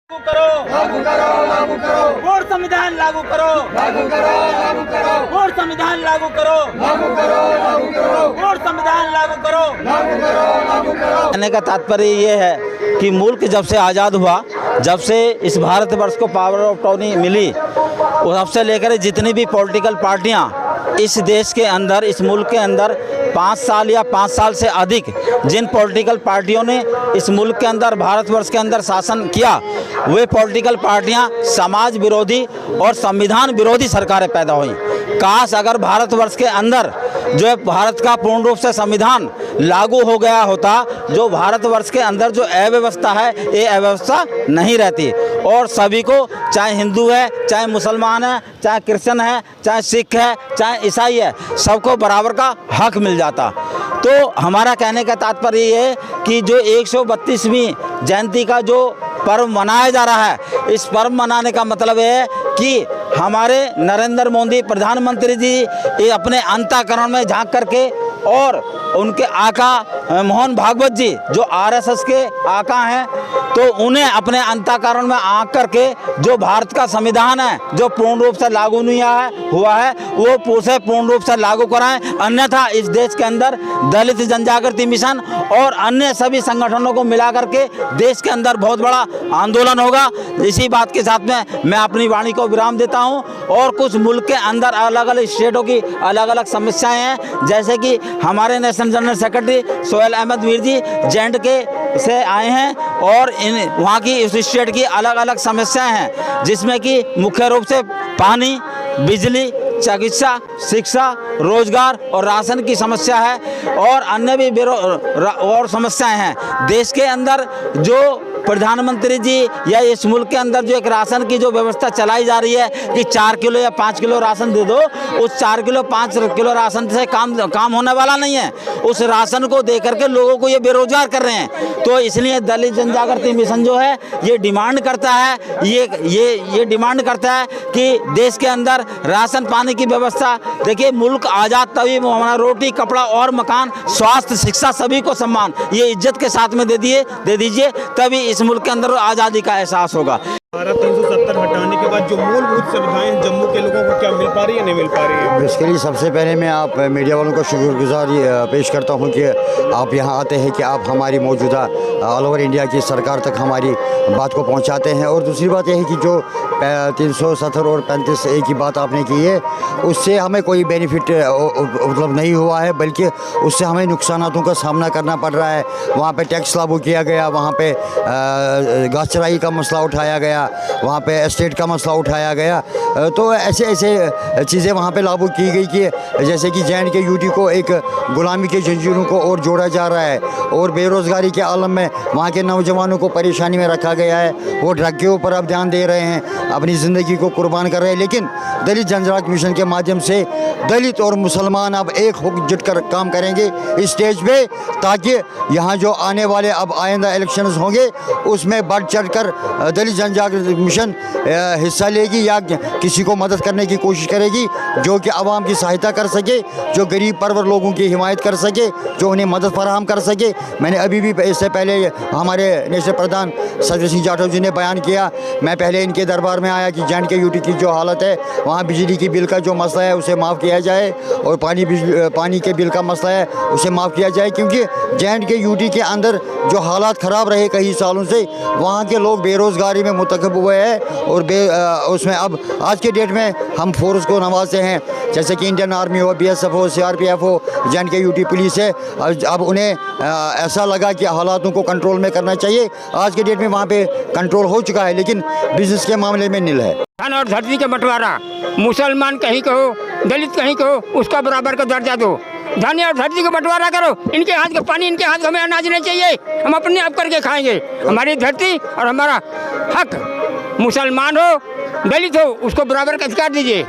लागू करो, लागू करो, और संविधान लागू करो, लागू करो, लागू करो, और संविधान लागू करो, लागू करो, लागू करो, और संविधान लागू करो, लागू करो, लागू करो। कहने का तात्पर्य ये है कि मुल्क जब से आज़ाद हुआ, जब से इस भारतवर्ष को पावर ऑफ अटॉर्नी मिली, तब से लेकर जितनी भी पॉलिटिकल पार्टियां इस देश के अंदर, इस मुल्क के अंदर 5 साल या 5 साल से अधिक जिन पॉलिटिकल पार्टियों ने इस मुल्क के अंदर, भारतवर्ष के अंदर शासन किया, वे पॉलिटिकल पार्टियां समाज विरोधी और संविधान विरोधी सरकारें पैदा हुई। काश अगर भारतवर्ष के अंदर जो भारत का पूर्ण रूप से संविधान लागू हो गया होता, जो भारतवर्ष के अंदर जो अव्यवस्था है, ये अव्यवस्था नहीं रहती और सभी को, चाहे हिंदू है, चाहे मुसलमान है, चाहे क्रिश्चियन है, चाहे सिख है, चाहे ईसाई है, सबको बराबर का हक मिल जाता। तो हमारा कहने का तात्पर्य ये है कि जो 132वीं जयंती का जो पर्व मनाया जा रहा है, इस पर्व मनाने का मतलब है कि हमारे नरेंद्र मोदी प्रधानमंत्री जी ये अपने अंतःकरण में झांक करके और उनके आका मोहन भागवत जी जो आरएसएस के आका हैं, तो उन्हें अपने अंतःकरण में आंक करके जो भारत का संविधान है, जो पूर्ण रूप से लागू नहीं हुआ है, वो उसे पूर्ण रूप से लागू कराएं। अन्यथा इस देश के अंदर दलित जनजागृति मिशन और अन्य सभी संगठनों को मिला करके देश के अंदर बहुत बड़ा आंदोलन होगा। इसी बात के साथ में मैं अपनी वाणी को विराम देता हूं। और कुछ मुल्क के अंदर अलग अलग स्टेटों की अलग अलग समस्याएं हैं, जैसे कि हमारे national general secretary Sohail Ahmad Mir ji J&K से आए हैं और वहाँ की इस स्टेट की अलग अलग समस्याएं हैं, जिसमें कि मुख्य रूप से पानी, बिजली, चिकित्सा, शिक्षा, रोजगार और राशन की समस्या है और अन्य भी और समस्याएं हैं। देश के अंदर जो प्रधानमंत्री जी या इस मुल्क के अंदर जो एक राशन की जो व्यवस्था चलाई जा रही है कि 4 किलो या 5 किलो राशन दे दो, उस 4 किलो 5 किलो राशन से काम होने वाला नहीं है। उस राशन को दे करके लोगों को ये बेरोजगार कर रहे हैं। तो इसलिए दलित जनजागृति मिशन जो है ये डिमांड करता है, ये डिमांड करता है कि देश के अंदर राशन पानी की व्यवस्था, देखिए मुल्क आज़ाद तभी हमारा रोटी, कपड़ा और मकान, स्वास्थ्य, शिक्षा, सभी को सम्मान, ये इज्जत के साथ में दे दीजिए, तभी इस मुल्क के अंदर आज़ादी का एहसास होगा। धारा 370 हटाने के बाद जो मूलभूत सुविधाएं जम्मू के लोगों को क्या मिल पा रही है, नहीं मिल पा रही है? इसके लिए सबसे पहले मैं आप मीडिया वालों को शुक्रगुजारी पेश करता हूं कि आप यहां आते हैं, कि आप हमारी मौजूदा ऑल ओवर इंडिया की सरकार तक हमारी बात को पहुंचाते हैं। और दूसरी बात यह है कि जो 370 और 35A की बात आपने की है, उससे हमें कोई बेनिफिट मतलब नहीं हुआ है, बल्कि उससे हमें नुकसानों का सामना करना पड़ रहा है। वहाँ पे टैक्स लागू किया गया, वहाँ पे घास चराई का मसला उठाया गया, वहाँ पे एस्टेट का मसला उठाया गया। तो ऐसे चीज़ें वहाँ पे लागू की गई कि जैसे कि J&K UT को एक गुलामी के जंजीरों को और जोड़ा जा रहा है और बेरोज़गारी के आलम में वहाँ के नौजवानों को परेशानी में रखा गया है। वो ड्रग के ऊपर अब ध्यान दे रहे हैं, अपनी ज़िंदगी को कुर्बान कर रहे हैं। लेकिन दलित जनजागृति मिशन के माध्यम से दलित और मुसलमान अब एक होकर कर काम करेंगे इस स्टेज पे, ताकि यहाँ जो आने वाले अब आइंदा इलेक्शंस होंगे उसमें बढ़ चढ़ कर दलित जनजागृति मिशन हिस्सा लेगी या किसी को मदद करने की कोशिश करेगी, जो कि आवाम की सहायता कर सके, जो गरीब परवर लोगों की हिमायत कर सके, जो उन्हें मदद फराहम कर सके। मैंने अभी भी इससे पहले हमारे नेशनल प्रधान सज्जन सिंह जाटव जी ने बयान किया, मैं पहले इनके दरबार में आया कि J&K UT की जो हालत है, वहाँ बिजली की बिल का जो मसला है उसे माफ़ किया जाए और पानी के बिल का मसला है उसे माफ़ किया जाए, क्योंकि J&K UT के अंदर जो हालात ख़राब रहे कई सालों से, वहाँ के लोग बेरोज़गारी में मुतकब हुए हैं और उसमें अब आज के डेट में हम फोर्स को नवाजते हैं, जैसे कि इंडियन आर्मी हो, BSF हो, CRPF हो, J&K UT पुलिस है। अब उन्हें ऐसा लगा कि हालातों को कंट्रोल में करना चाहिए। आज के डेट में वहाँ पे कंट्रोल हो चुका है, लेकिन बिजनेस के मामले में नील है। धन और धरती का बंटवारा, मुसलमान कहीं कहो, दलित कहीं कहो, उसका बराबर का दर्जा दो। धन और धरती का बंटवारा करो, इनके हाथ का पानी, इनके हाथ हमें अनाज नहीं चाहिए, हम अपने आप करके खाएंगे। हमारी धरती और हमारा हक, मुसलमान हो, दलित हो, उसको बराबर का अधिकार दीजिए।